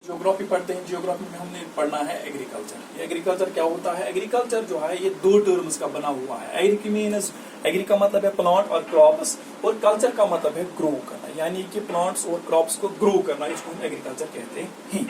Geography पढ़ते हैं, geography में हमने पढ़ना है एग्रीकल्चर। एग्रीकल्चर क्या होता है? एग्रीकल्चर जो है ये दो टर्म्स का बना हुआ है। एग्री का मतलब है प्लांट और क्रॉप्स, और कल्चर का मतलब है ग्रो करना, यानी कि प्लांट्स और क्रॉप्स को ग्रो करना, इसको हम एग्रीकल्चर कहते हैं।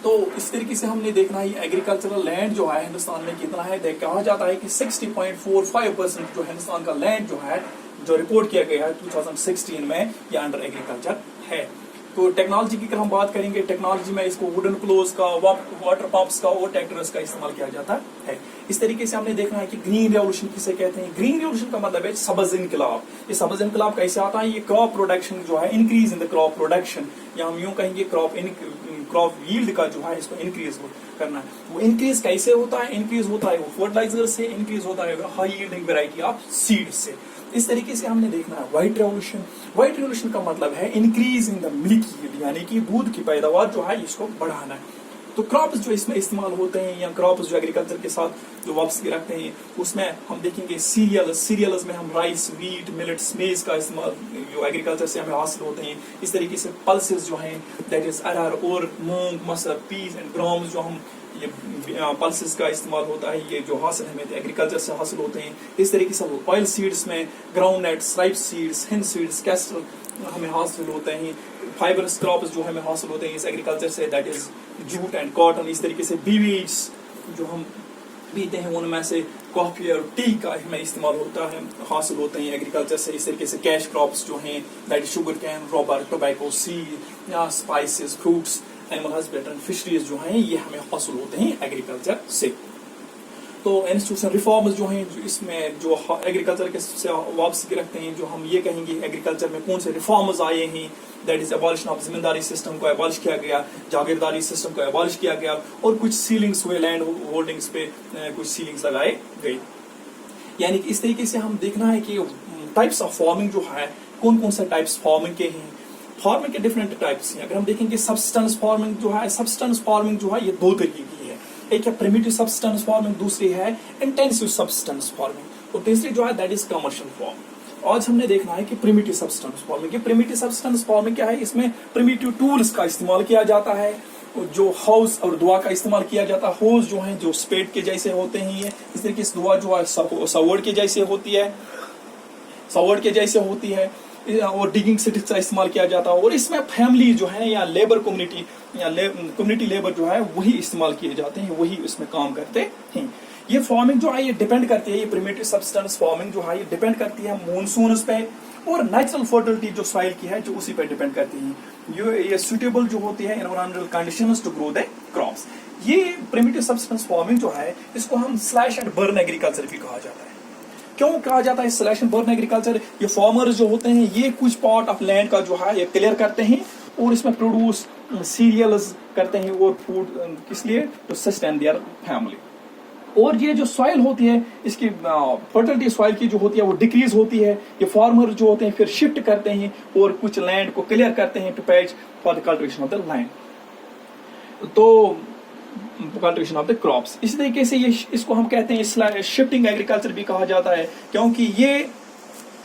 तो इस तरीके से हमने देखना है एग्रीकल्चरल लैंड जो है हिंदुस्तान में कितना है। कहा जाता है कि 60.45% जो हिंदुस्तान का लैंड जो है, जो रिपोर्ट किया गया है 2016 में, ये अंडर एग्रीकल्चर है। तो टेक्नोलॉजी की अगर हम बात करेंगे, टेक्नोलॉजी में इसको वुडन प्लोज का, वाटर पंप्स का और ट्रैक्टर्स का इस्तेमाल किया जाता है। इस तरीके से हमने देखना है कि ग्रीन रेवोल्यूशन किसे कहते हैं। ग्रीन रेवोल्यूशन का मतलब है सबज इनकलाब। ये सबज इनकलाब कैसे आता है? ये क्रॉप प्रोडक्शन जो है, increase in the crop production, या हम यूं कहेंगे क्रॉप यील्ड का जो है इसको इंक्रीज करना है। वो इंक्रीज कैसे होता है? इंक्रीज होता है वो फर्टिलाइजर से, इंक्रीज होता है high yielding variety of seed से। इस तरीके से हमने देखना है व्हाइट रेवोल्यूशन। व्हाइट रेवोल्यूशन का मतलब है increase in the milk yield, यानी कि दूध की पैदावार जो है इसको बढ़ाना है। तो क्रॉप्स जो इसमें इस्तेमाल होते हैं, या क्रॉप्स जो एग्रीकल्चर के साथ जो वापसी रखते हैं, उसमें हम देखेंगे सीरियल्स में हम राइस, वीट, मिलेट्स, मेज का इस्तेमाल जो एग्रीकल्चर से हमें हासिल होते हैं। इस तरीके से पल्सेस जो हैं, दैट इज अरहर और मूंग, मसर, पीस एंड ग्राम्स, जो हम ये पल्सेस का इस्तेमाल होता है, ये जो हासिल हमें एग्रीकल्चर से हासिल होते हैं। इस तरीके से ऑयल सीड्स में ground nuts, ripe seeds, Hind seeds, castor हमें हासिल होते हैं। फाइबरस क्रॉप्स जो हमें हासिल होते हैं इस एग्रीकल्चर से, that is jute and cotton. इस तरीके से बीवीड्स जो हम पीते हैं उनमें से कॉफी और टी का हमें इस्तेमाल होता है, हासिल होते हैं एग्रीकल्चर से। इस तरीके से कैश क्रॉप्स जो हैं, that is sugar cane, rubber, tobacco, seed या spices, fruits, animal husbandry and fisheries जो हैं, ये हमें हासिल होते हैं एग्रीकल्चर से। तो इंस्टीट्यूशन रिफॉर्म्स जो हैं, इसमें जो एग्रीकल्चर के से वापसी रखते हैं, जो हम ये कहेंगे एग्रीकल्चर में कौन से रिफॉर्म्स आए हैं, that is abolition of zamindari system को एबॉलिश किया गया, जागीरदारी सिस्टम को एबॉलिश किया गया, और कुछ सीलिंग्स हुए, लैंड होल्डिंग्स पे कुछ सीलिंग्स लगाए गए। यानी कि इस तरीके से हम देखना है कि टाइप्स ऑफ फार्मिंग जो है, कौन कौन से टाइप्स फार्मिंग के हैं। फार्मिंग के डिफरेंट टाइप्स हैं। अगर हम देखेंगे सब्सटेंस फार्मिंग जो है, सब्सटेंस फार्मिंग जो है ये दो तरीके की है। एक है प्रिमिटिव सब्सटेंस फार्मिंग, दूसरी है इंटेंसिव सब्सटेंस फार्मिंग, और तीसरी जो है दैट इज कमर्शियल फार्मिंग। आज हमने देखना है कि प्रिमिटिव सब्सटेंस फार्मिंग। ये प्रिमिटिव सब्सटेंस फार्मिंग क्या है? इसमें प्रिमिटिव टूल्स का इस्तेमाल किया जाता है, जो हाउस और दुआ का इस्तेमाल किया जाता है। हाउस जो है जो स्पेड के जैसे होते हैं, ये इस तरीके से दुआ जो है सवर्ड के जैसे होती है, सवर्ड के जैसे होती है, और डिगिंग सिटिक्स का इस्तेमाल किया जाता है। और इसमें फैमिली जो है या लेबर कम्युनिटी या कम्युनिटी लेबर जो है वही इस्तेमाल किए जाते हैं, वही इसमें काम करते हैं। ये फार्मिंग जो है ये डिपेंड करती है, ये प्रिमिटिव सब्सटेंस फार्मिंग जो है ये डिपेंड करती है मॉनसून पे, और नेचुरल फर्टिलिटी जो सॉइल की है जो उसी पे डिपेंड करती है। ये सुटेबल जो होती है environmental conditions to grow the crops. ये प्रिमिटिव सब्सटेंस फार्मिंग जो है इसको हम स्लैश एंड बर्न एग्रीकल्चर भी कहा जाता है। क्यों कहा जाता है स्लैश एंड बर्न एग्रीकल्चर? ये फार्मर्स जो होते हैं ये कुछ पार्ट ऑफ लैंड का जो है ये क्लियर करते हैं, और इसमें प्रोड्यूस सीरियल्स करते हैं, और फूड किस लिए? To sustain their family. और ये जो सॉइल होती है, इसकी फर्टिलिटी सॉइल की जो होती है वो डिक्रीज होती है। ये फार्मर जो होते हैं फिर शिफ्ट करते हैं और कुछ लैंड को क्लियर करते हैं to patch for the cultivation of the land, तो कल्टिवेशन ऑफ द क्रॉप्स। इसी तरीके से ये इसको हम कहते हैं शिफ्टिंग एग्रीकल्चर भी कहा जाता है, क्योंकि ये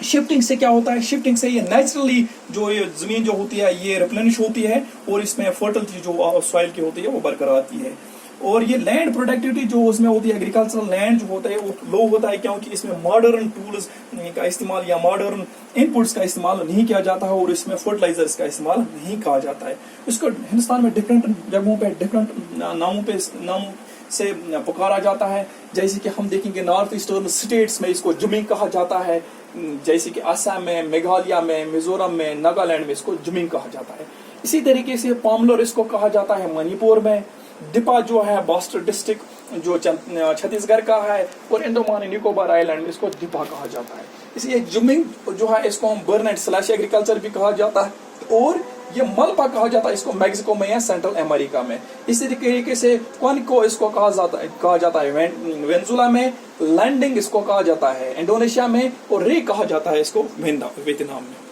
शिफ्टिंग से क्या होता है? शिफ्टिंग से ये नेचुरली जो ये जमीन जो होती है ये रिप्लेनिश होती है, और इसमें फर्टिलिटी जो सॉइल की होती है वो बरकरार आती है। और ये लैंड प्रोडक्टिविटी जो उसमें होती है, एग्रीकल्चरल लैंड जो होता है वो लो होता है, क्योंकि इसमें मॉडर्न टूल्स का इस्तेमाल या मॉडर्न इनपुट्स का इस्तेमाल नहीं किया जाता है, और इसमें फर्टिलाइजर्स का इस्तेमाल नहीं किया जाता है। इसको हिंदुस्तान में डिफरेंट जगहों पे डिफरेंट नामों से पुकारा जाता है। जैसे कि हम देखेंगे नॉर्थ ईस्टर्न स्टेट्स में इसको जुमिंग कहा जाता है, जैसे कि असम में, मेघालय में, मिजोरम में, नागालैंड में इसको जुमिंग कहा जाता है। इसी तरीके से पॉमलर इसको कहा जाता है मणिपुर में। डिपा जो है बस्तर डिस्ट्रिक्ट जो छत्तीसगढ़ का है, और अंडमान निकोबार आइलैंड में इसको डिपा कहा जाता है। इसलिए जुमिंग जो है इसको हम बर्न एंड स्लैश एग्रीकल्चर भी कहा जाता है, और ये मलबा कहा जाता है इसको मैक्सिको में या सेंट्रल अमेरिका में। इसी तरीके से क्वानिको इसको कहा जाता है वेनेजुला में, लैंडिंग इसको कहा जाता है इंडोनेशिया में, और रे कहा जाता है इसको वियतनाम में।